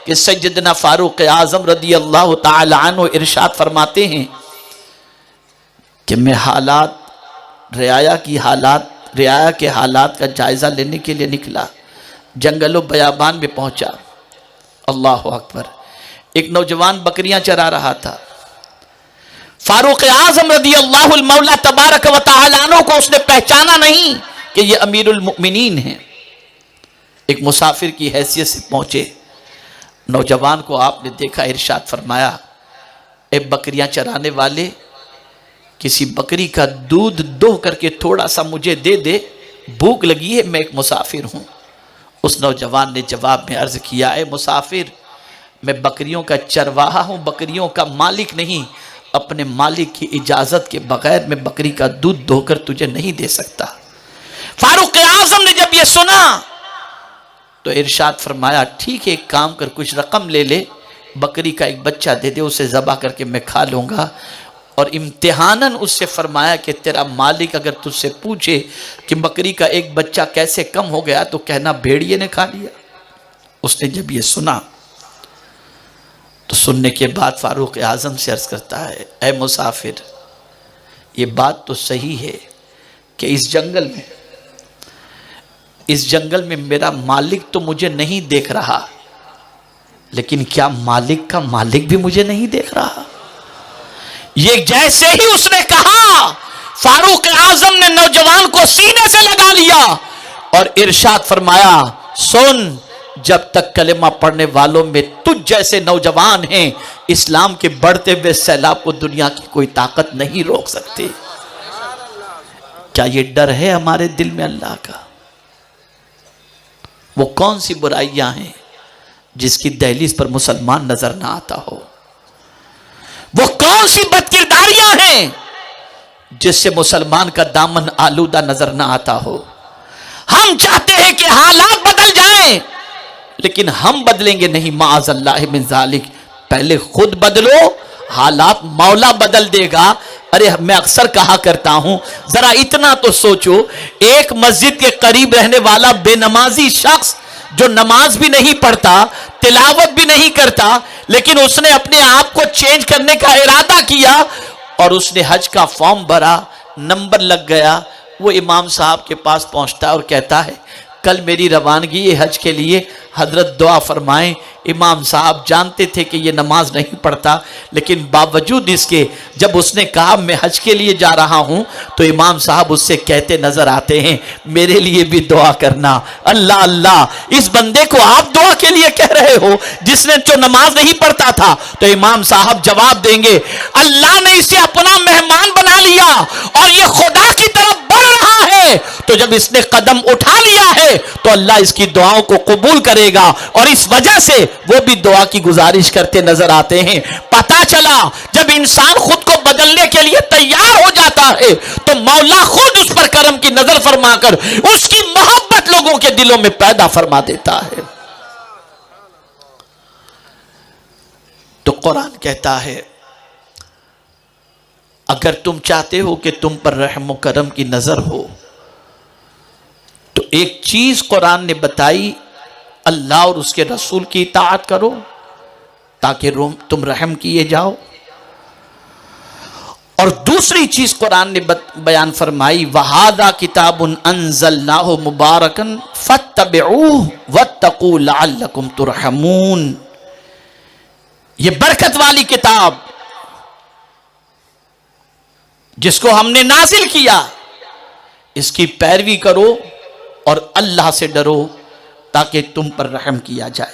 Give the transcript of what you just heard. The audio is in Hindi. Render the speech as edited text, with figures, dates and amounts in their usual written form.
कि सैयदना फारूक आज़म रदी अल्लाह ताला अन्हु इरशाद फरमाते हैं कि मैं रियाया के हालात का जायज़ा लेने के लिए निकला, जंगलो बयाबान में पहुंचा। अल्लाह अकबर। एक नौजवान बकरियां चरा रहा था। फारूक आज़म रदी अल्लाहुल मौला तबारक व तआला अन्हु को उसने पहचाना नहीं कि ये अमीरुल मुमिनीन हैं। एक मुसाफिर की हैसियत से पहुंचे। नौजवान को आपने देखा, इरशाद फरमाया, ए बकरियां चराने वाले, किसी बकरी का दूध दोह करके थोड़ा सा मुझे दे दे, भूख लगी है, मैं एक मुसाफिर हूं। उस नौजवान ने जवाब में अर्ज किया, ए मुसाफिर, मैं बकरियों का चरवाहा हूं, बकरियों का मालिक नहीं। अपने मालिक की इजाजत के बगैर मैं बकरी का दूध दोहकर तुझे नहीं दे सकता। फारूक आज़म ने जब ये सुना तो इरशाद फरमाया, ठीक है, एक काम कर, कुछ रकम ले ले, बकरी का एक बच्चा दे दे, उसे ज़बह करके मैं खा लूँगा। और इम्तिहानन उससे फरमाया कि तेरा मालिक अगर तुझसे पूछे कि बकरी का एक बच्चा कैसे कम हो गया तो कहना भेड़िए ने खा लिया। उसने जब ये सुना तो सुनने के बाद फारूक आज़म से अर्ज़ करता है, ऐ मुसाफिर, ये बात तो सही है कि इस जंगल में मेरा मालिक तो मुझे नहीं देख रहा, लेकिन क्या मालिक का मालिक भी मुझे नहीं देख रहा? ये जैसे ही उसने कहा, फारूक आज़म ने नौजवान को सीने से लगा लिया और इरशाद फरमाया, सुन, जब तक कलेमा पढ़ने वालों में तुझ जैसे नौजवान हैं, इस्लाम के बढ़ते हुए सैलाब को दुनिया की कोई ताकत नहीं रोक सकती। क्या ये डर है हमारे दिल में अल्लाह का? वो कौन सी बुराइयां हैं जिसकी दहलीज पर मुसलमान नजर ना आता हो? वो कौन सी बदकिरदारियां हैं जिससे मुसलमान का दामन आलूदा नजर ना आता हो? हम चाहते हैं कि हालात बदल जाएं, लेकिन हम बदलेंगे नहीं, माअज़ल्लाह मिन ज़ालिक। पहले खुद बदलो, हालात मौला बदल देगा। अरे मैं अक्सर कहा करता हूं, जरा इतना तो सोचो, एक मस्जिद के करीब रहने वाला बेनमाजी शख्स जो नमाज भी नहीं पढ़ता, तिलावत भी नहीं करता, लेकिन उसने अपने आप को चेंज करने का इरादा किया और उसने हज का फॉर्म भरा, नंबर लग गया। वो इमाम साहब के पास पहुंचता है और कहता है, कल मेरी रवानगी है हज के लिए, हजरत दुआ फरमाएं। इमाम साहब जानते थे कि ये नमाज नहीं पढ़ता, लेकिन बावजूद इसके जब उसने कहा मैं हज के लिए जा रहा हूं, तो इमाम साहब उससे कहते नजर आते हैं, मेरे लिए भी दुआ करना। अल्लाह अल्लाह, इस बंदे को आप दुआ के लिए कह रहे हो जिसने जो नमाज नहीं पढ़ता था? तो इमाम साहब जवाब देंगे, अल्लाह ने इसे अपना मेहमान बना लिया और ये खुदा की तरफ बढ़ रहा है, तो जब इसने कदम उठा लिया है तो अल्लाह इसकी दुआओं को कबूल करेगा। और इस वजह से वो भी दुआ की गुजारिश करते नजर आते हैं। पता चला जब इंसान खुद को बदलने के लिए तैयार हो जाता है तो मौला खुद उस पर करम की नजर फरमाकर उसकी मोहब्बत लोगों के दिलों में पैदा फरमा देता है। तो कुरान कहता है, अगर तुम चाहते हो कि तुम पर रहम व करम की नजर हो, तो एक चीज कुरान ने बताई, अल्लाह और उसके रसूल की इताअत करो ताकि तुम रहम किए जाओ। और दूसरी चीज कुरान ने बयान फरमाई, वहादा किताबुन अंज़लनाहु मुबारकन फत्तबिऊहु वत्तकू लअल्लकुम तुरहमून। ये बरकत वाली किताब जिसको हमने नाजिल किया, इसकी पैरवी करो और अल्लाह से डरो ताकि तुम पर रहम किया जाए।